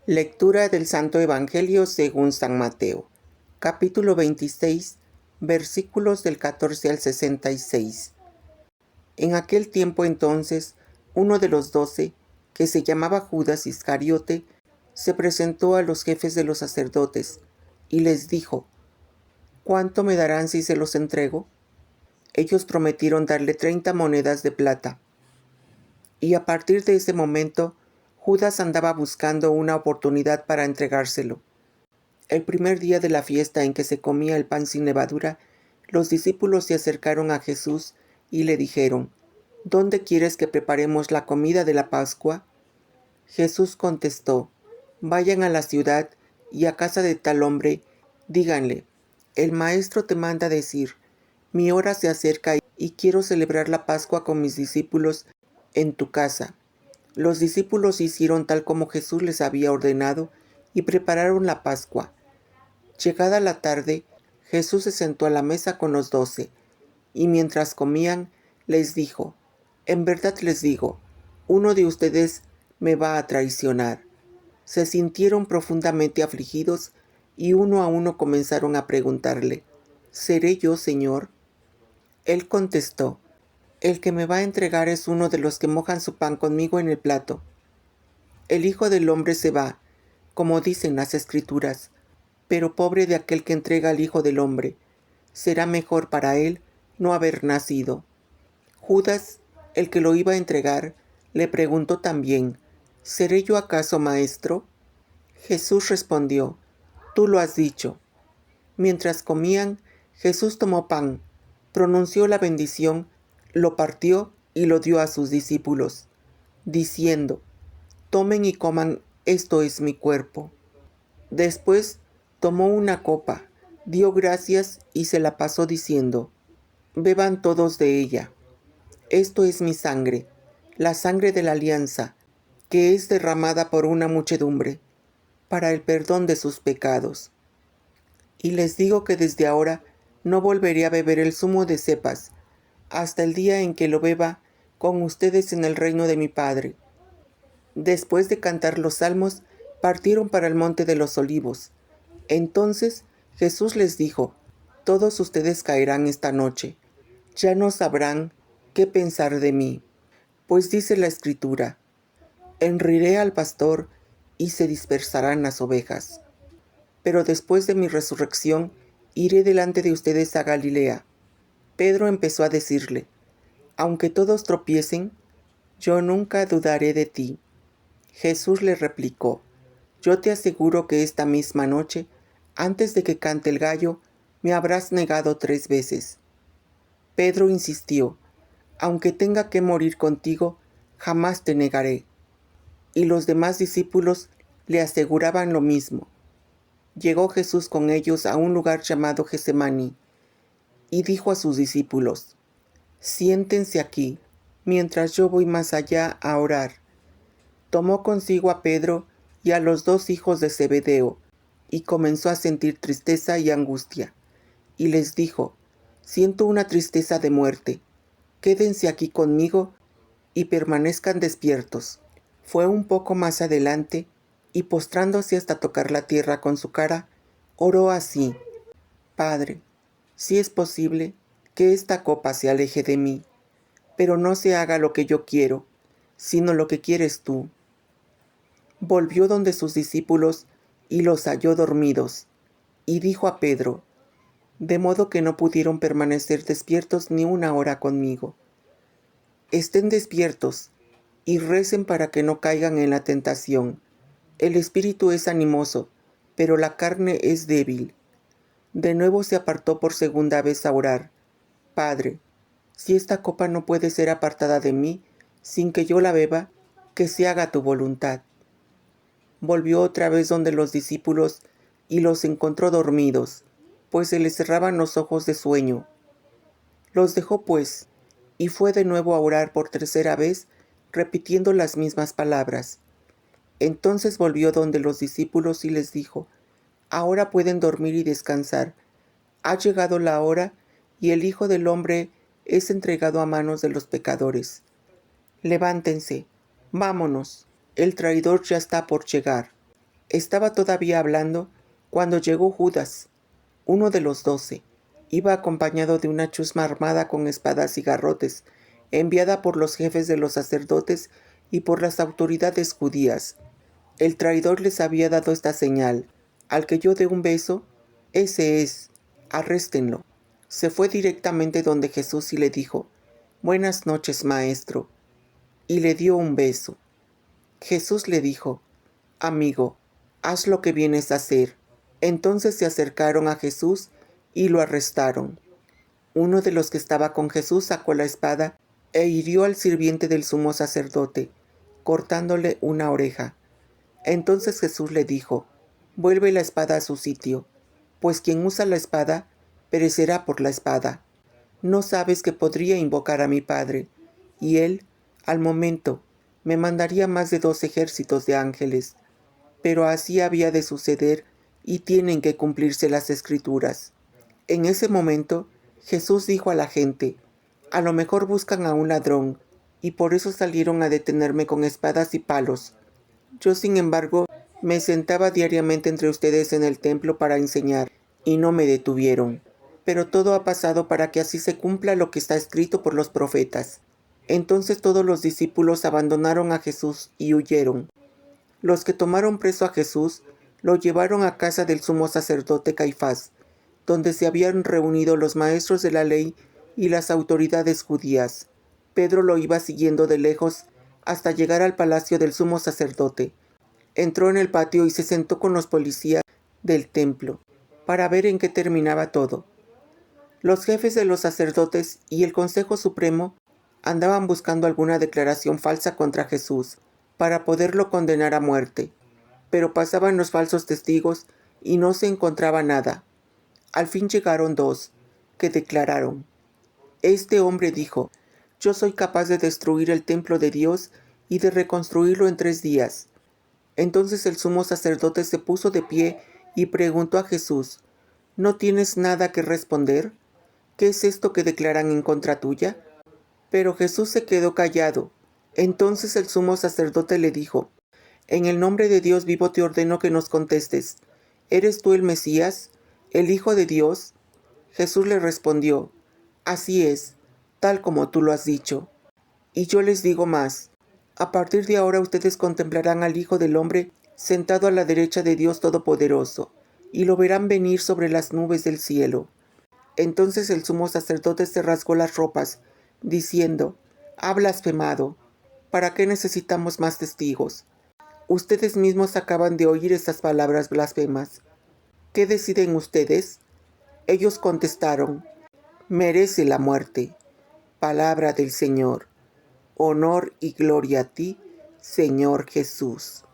Lectura del Santo Evangelio según San Mateo, capítulo 26, versículos del 14 al 66. En aquel tiempo entonces, uno de los 12, que se llamaba Judas Iscariote, se presentó a los jefes de los sacerdotes y les dijo: ¿Cuánto me darán si se los entrego? Ellos prometieron darle 30 monedas de plata. Y a partir de ese momento, Judas andaba buscando una oportunidad para entregárselo. El primer día de la fiesta en que se comía el pan sin levadura, los discípulos se acercaron a Jesús y le dijeron: ¿Dónde quieres que preparemos la comida de la Pascua? Jesús contestó: Vayan a la ciudad y a casa de tal hombre, díganle: el maestro te manda decir, mi hora se acerca y quiero celebrar la Pascua con mis discípulos en tu casa. Los discípulos hicieron tal como Jesús les había ordenado y prepararon la Pascua. Llegada la tarde, Jesús se sentó a la mesa con los 12, y mientras comían, les dijo: En verdad les digo, uno de ustedes me va a traicionar. Se sintieron profundamente afligidos y uno a uno comenzaron a preguntarle: ¿Seré yo, Señor? Él contestó: El que me va a entregar es uno de los que mojan su pan conmigo en el plato. El Hijo del Hombre se va, como dicen las Escrituras, pero pobre de aquel que entrega al Hijo del Hombre. Será mejor para él no haber nacido. Judas, el que lo iba a entregar, le preguntó también: ¿Seré yo acaso, maestro? Jesús respondió: Tú lo has dicho. Mientras comían, Jesús tomó pan, pronunció la bendición, lo partió y lo dio a sus discípulos, diciendo: Tomen y coman, esto es mi cuerpo. Después tomó una copa, dio gracias y se la pasó diciendo: Beban todos de ella. Esto es mi sangre, la sangre de la alianza, que es derramada por una muchedumbre, para el perdón de sus pecados. Y les digo que desde ahora no volveré a beber el zumo de cepas, hasta el día en que lo beba con ustedes en el reino de mi Padre. Después de cantar los salmos, partieron para el monte de los olivos. Entonces Jesús les dijo: Todos ustedes caerán esta noche. Ya no sabrán qué pensar de mí. Pues dice la Escritura: Henriré al pastor y se dispersarán las ovejas. Pero después de mi resurrección, iré delante de ustedes a Galilea. Pedro empezó a decirle: Aunque todos tropiecen, yo nunca dudaré de ti. Jesús le replicó: Yo te aseguro que esta misma noche, antes de que cante el gallo, me habrás negado 3 veces. Pedro insistió: Aunque tenga que morir contigo, jamás te negaré. Y los demás discípulos le aseguraban lo mismo. Llegó Jesús con ellos a un lugar llamado Getsemaní, y dijo a sus discípulos: Siéntense aquí, mientras yo voy más allá a orar. Tomó consigo a Pedro y a los 2 hijos de Zebedeo, y comenzó a sentir tristeza y angustia. Y les dijo: Siento una tristeza de muerte. Quédense aquí conmigo y permanezcan despiertos. Fue un poco más adelante, y postrándose hasta tocar la tierra con su cara, oró así: Padre, si es posible, que esta copa se aleje de mí, pero no se haga lo que yo quiero, sino lo que quieres tú. Volvió donde sus discípulos y los halló dormidos, y dijo a Pedro: De modo que no pudieron permanecer despiertos ni una hora conmigo. Estén despiertos y recen para que no caigan en la tentación. El espíritu es animoso, pero la carne es débil. De nuevo se apartó por segunda vez a orar: Padre, si esta copa no puede ser apartada de mí, sin que yo la beba, que se haga tu voluntad. Volvió otra vez donde los discípulos y los encontró dormidos, pues se les cerraban los ojos de sueño. Los dejó pues, y fue de nuevo a orar por 3ª vez, repitiendo las mismas palabras. Entonces volvió donde los discípulos y les dijo: Ahora pueden dormir y descansar. Ha llegado la hora, y el Hijo del Hombre es entregado a manos de los pecadores. Levántense, vámonos, el traidor ya está por llegar. Estaba todavía hablando cuando llegó Judas, uno de los 12. Iba acompañado de una chusma armada con espadas y garrotes, enviada por los jefes de los sacerdotes y por las autoridades judías. El traidor les había dado esta señal: al que yo dé un beso, ese es, arréstenlo. Se fue directamente donde Jesús y le dijo: Buenas noches, maestro, y le dio un beso. Jesús le dijo: Amigo, haz lo que vienes a hacer. Entonces se acercaron a Jesús y lo arrestaron. Uno de los que estaba con Jesús sacó la espada e hirió al sirviente del sumo sacerdote, cortándole una oreja. Entonces Jesús le dijo: Vuelve la espada a su sitio, pues quien usa la espada perecerá por la espada. No sabes que podría invocar a mi Padre, y él, al momento, me mandaría más de 2 ejércitos de ángeles. Pero así había de suceder y tienen que cumplirse las Escrituras. En ese momento, Jesús dijo a la gente: A lo mejor buscan a un ladrón, y por eso salieron a detenerme con espadas y palos. Yo, sin embargo, me sentaba diariamente entre ustedes en el templo para enseñar, y no me detuvieron. Pero todo ha pasado para que así se cumpla lo que está escrito por los profetas. Entonces todos los discípulos abandonaron a Jesús y huyeron. Los que tomaron preso a Jesús lo llevaron a casa del sumo sacerdote Caifás, donde se habían reunido los maestros de la ley y las autoridades judías. Pedro lo iba siguiendo de lejos hasta llegar al palacio del sumo sacerdote. Entró en el patio y se sentó con los policías del templo para ver en qué terminaba todo. Los jefes de los sacerdotes y el Consejo Supremo andaban buscando alguna declaración falsa contra Jesús para poderlo condenar a muerte, pero pasaban los falsos testigos y no se encontraba nada. Al fin llegaron 2, que declararon: Este hombre dijo: Yo soy capaz de destruir el templo de Dios y de reconstruirlo en 3 días. Entonces el sumo sacerdote se puso de pie y preguntó a Jesús: ¿No tienes nada que responder? ¿Qué es esto que declaran en contra tuya? Pero Jesús se quedó callado. Entonces el sumo sacerdote le dijo: En el nombre de Dios vivo te ordeno que nos contestes. ¿Eres tú el Mesías, el Hijo de Dios? Jesús le respondió: Así es, tal como tú lo has dicho. Y yo les digo más: a partir de ahora ustedes contemplarán al Hijo del Hombre sentado a la derecha de Dios Todopoderoso, y lo verán venir sobre las nubes del cielo. Entonces el sumo sacerdote se rasgó las ropas, diciendo: Ha blasfemado. ¿Para qué necesitamos más testigos? Ustedes mismos acaban de oír esas palabras blasfemas. ¿Qué deciden ustedes? Ellos contestaron: Merece la muerte. Palabra del Señor. Honor y gloria a ti, Señor Jesús.